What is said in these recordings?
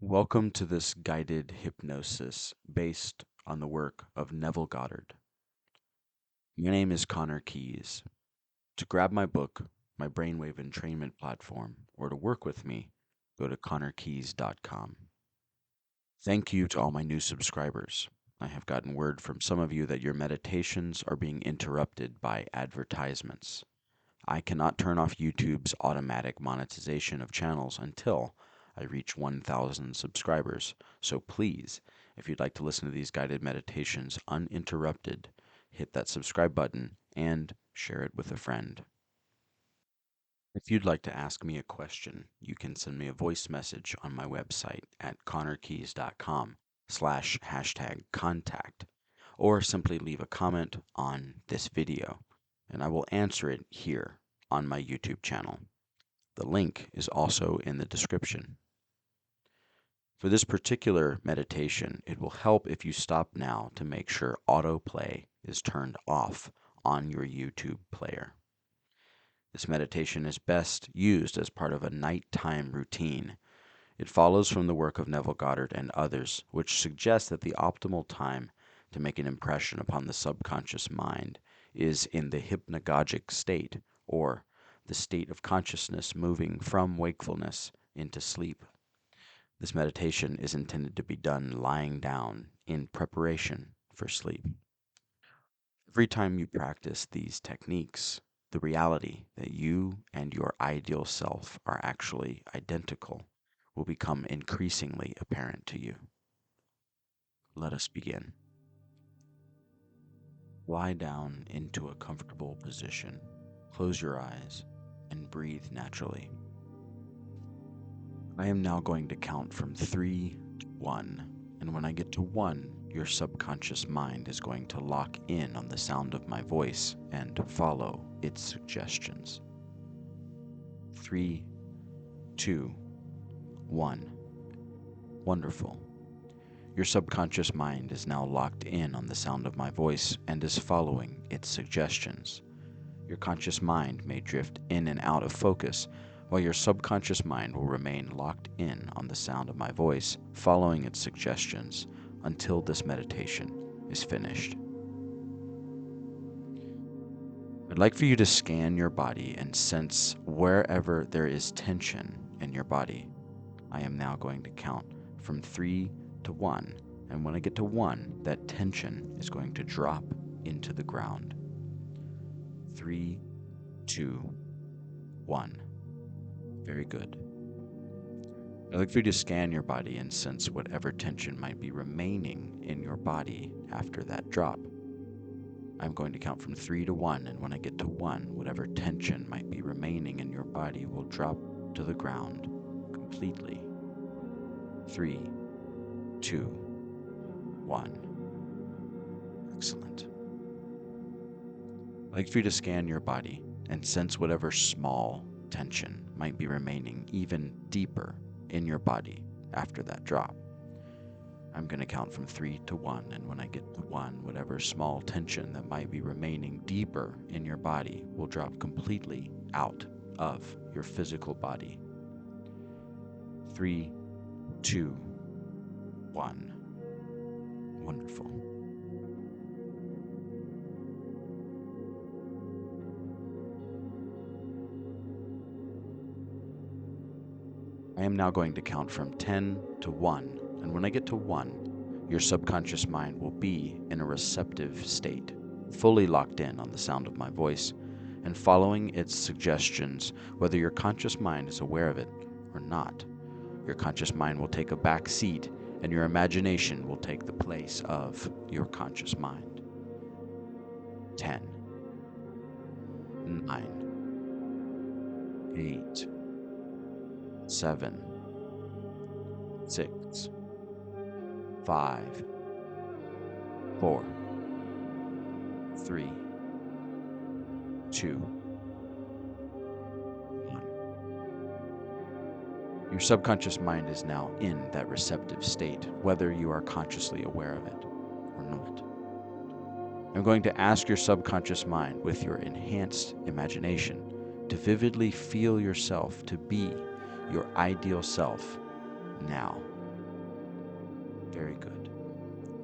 Welcome to this guided hypnosis based on the work of Neville Goddard. My name is Conner Kees. To grab my book, my brainwave entrainment platform, or to work with me, go to connerkees.com. Thank you to all my new subscribers. I have gotten word from some of you that your meditations are being interrupted by advertisements. I cannot turn off YouTube's automatic monetization of channels until I reach 1,000 subscribers. So please, if you'd like to listen to these guided meditations uninterrupted, hit that subscribe button and share it with a friend. If you'd like to ask me a question, you can send me a voice message on my website at connerkees.com/#contact, or simply leave a comment on this video, and I will answer it here on my YouTube channel. The link is also in the description. For this particular meditation, it will help if you stop now to make sure autoplay is turned off on your YouTube player. This meditation is best used as part of a nighttime routine. It follows from the work of Neville Goddard and others, which suggests that the optimal time to make an impression upon the subconscious mind is in the hypnagogic state, or the state of consciousness moving from wakefulness into sleep. This meditation is intended to be done lying down in preparation for sleep. Every time you practice these techniques, the reality that you and your ideal self are actually identical will become increasingly apparent to you. Let us begin. Lie down into a comfortable position, close your eyes, and breathe naturally. I am now going to count from 3 to 1, and when I get to 1, your subconscious mind is going to lock in on the sound of my voice and follow its suggestions. 3, 2, 1. Wonderful. Your subconscious mind is now locked in on the sound of my voice and is following its suggestions. Your conscious mind may drift in and out of focus, while your subconscious mind will remain locked in on the sound of my voice, following its suggestions until this meditation is finished. I'd like for you to scan your body and sense wherever there is tension in your body. I am now going to count from 3 to 1, and when I get to 1, that tension is going to drop into the ground. 3, 2, 1. Very good. I'd like for you to scan your body and sense whatever tension might be remaining in your body after that drop. I'm going to count from 3 to 1, and when I get to 1, whatever tension might be remaining in your body will drop to the ground completely. 3, 2, 1. Excellent. I'd like for you to scan your body and sense whatever small tension might be remaining even deeper in your body after that drop. I'm going to count from 3 to 1, and when I get to 1, whatever small tension that might be remaining deeper in your body will drop completely out of your physical body. 3, 2, 1. Wonderful. I am now going to count from 10 to 1, and when I get to 1, your subconscious mind will be in a receptive state, fully locked in on the sound of my voice, and following its suggestions, whether your conscious mind is aware of it or not. Your conscious mind will take a back seat, and your imagination will take the place of your conscious mind. 10, 9, 8, 7, 6, 5, 4, 3, 2, 1. Your subconscious mind is now in that receptive state, whether you are consciously aware of it or not. I'm going to ask your subconscious mind, with your enhanced imagination, to vividly feel yourself to be your ideal self now. Very good.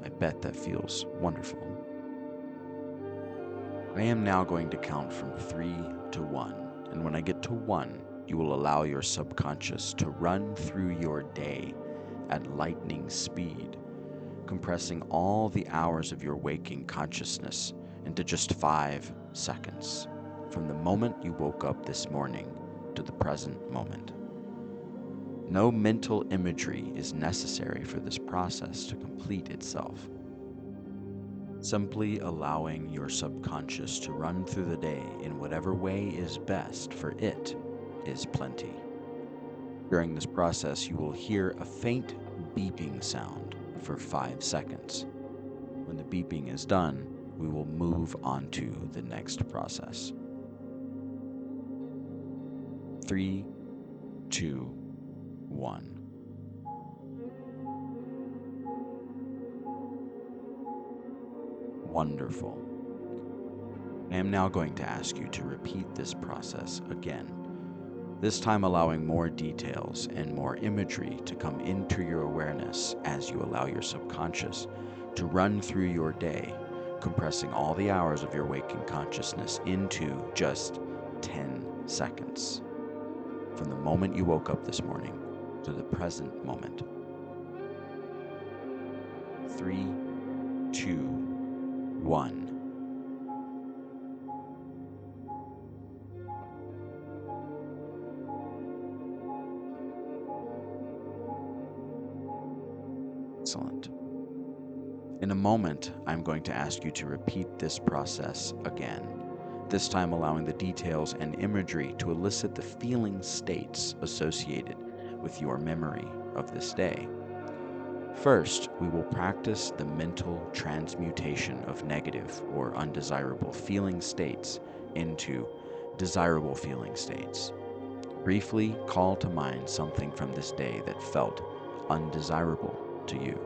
I bet that feels wonderful. I am now going to count from 3 to 1, and when I get to 1, you will allow your subconscious to run through your day at lightning speed, compressing all the hours of your waking consciousness into just 5 seconds, from the moment you woke up this morning to the present moment. No mental imagery is necessary for this process to complete itself. Simply allowing your subconscious to run through the day in whatever way is best for it is plenty. During this process, you will hear a faint beeping sound for 5 seconds. When the beeping is done, we will move on to the next process. 3, 2, 1. Wonderful. I am now going to ask you to repeat this process again, this time allowing more details and more imagery to come into your awareness as you allow your subconscious to run through your day, compressing all the hours of your waking consciousness into just 10 seconds, from the moment you woke up this morning to the present moment. 3, 2, 1. Excellent. In a moment, I'm going to ask you to repeat this process again, this time allowing the details and imagery to elicit the feeling states associated with your memory of this day. First, we will practice the mental transmutation of negative or undesirable feeling states into desirable feeling states. Briefly call to mind something from this day that felt undesirable to you.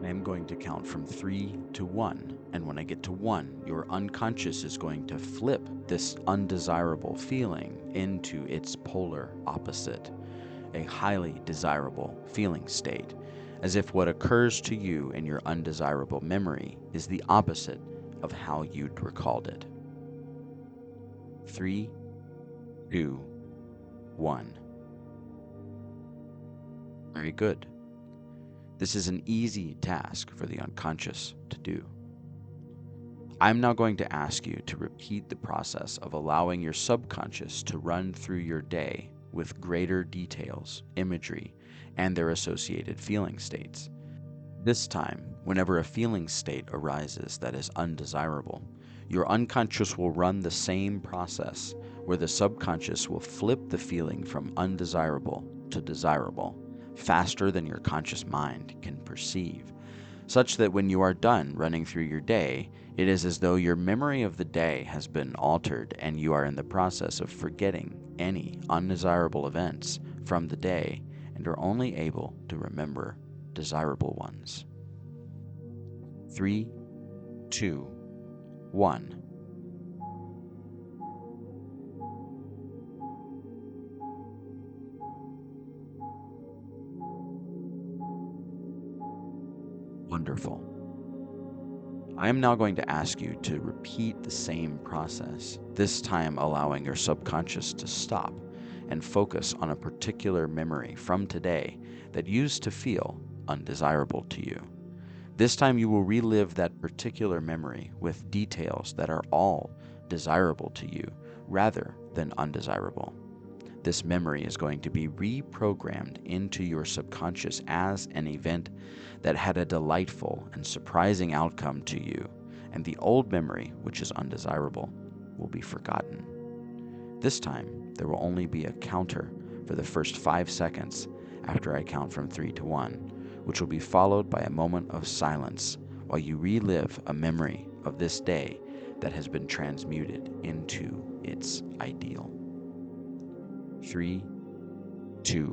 I am going to count from 3 to 1, and when I get to 1, your unconscious is going to flip this undesirable feeling into its polar opposite, a highly desirable feeling state, as if what occurs to you in your undesirable memory is the opposite of how you'd recalled it. 3, 2, 1. Very good. This is an easy task for the unconscious to do. I'm now going to ask you to repeat the process of allowing your subconscious to run through your day with greater details, imagery, and their associated feeling states. This time, whenever a feeling state arises that is undesirable, your unconscious will run the same process where the subconscious will flip the feeling from undesirable to desirable faster than your conscious mind can perceive, such that when you are done running through your day, it is as though your memory of the day has been altered and you are in the process of forgetting any undesirable events from the day and are only able to remember desirable ones. 3, 2, 1. Wonderful. I am now going to ask you to repeat the same process, this time allowing your subconscious to stop and focus on a particular memory from today that used to feel undesirable to you. This time you will relive that particular memory with details that are all desirable to you rather than undesirable. This memory is going to be reprogrammed into your subconscious as an event that had a delightful and surprising outcome to you, and the old memory, which is undesirable, will be forgotten. This time, there will only be a counter for the first 5 seconds after I count from 3 to 1, which will be followed by a moment of silence while you relive a memory of this day that has been transmuted into its ideal. 3, 2,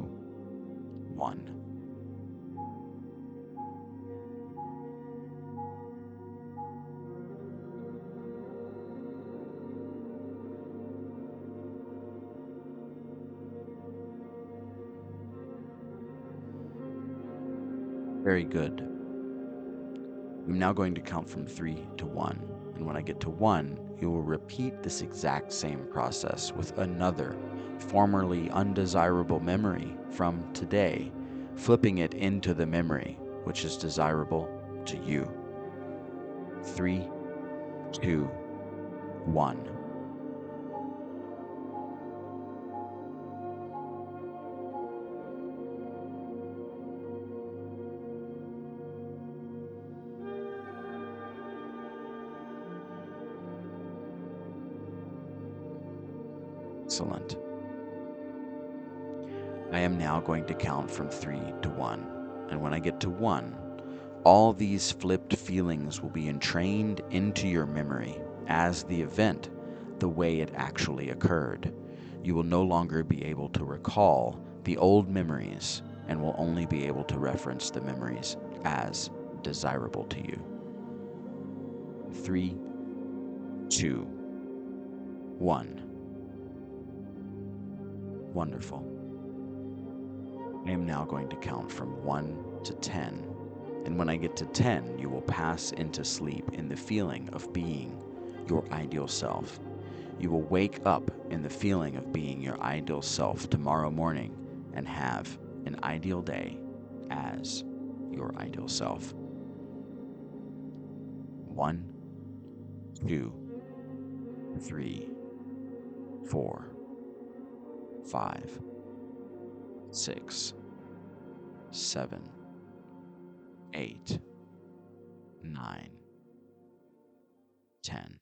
1. Very good. I'm now going to count from 3 to 1. And when I get to 1, you will repeat this exact same process with another formerly undesirable memory from today, flipping it into the memory which is desirable to you. 3, 2, 1. Excellent. I am now going to count from 3 to 1. And when I get to 1, all these flipped feelings will be entrained into your memory as the event, the way it actually occurred. You will no longer be able to recall the old memories and will only be able to reference the memories as desirable to you. 3, 2, 1. Wonderful. I am now going to count from 1 to 10. And when I get to 10, you will pass into sleep in the feeling of being your ideal self. You will wake up in the feeling of being your ideal self tomorrow morning and have an ideal day as your ideal self. 1, 2, 3, 4, 5, 6, 7, 8, 9, 10.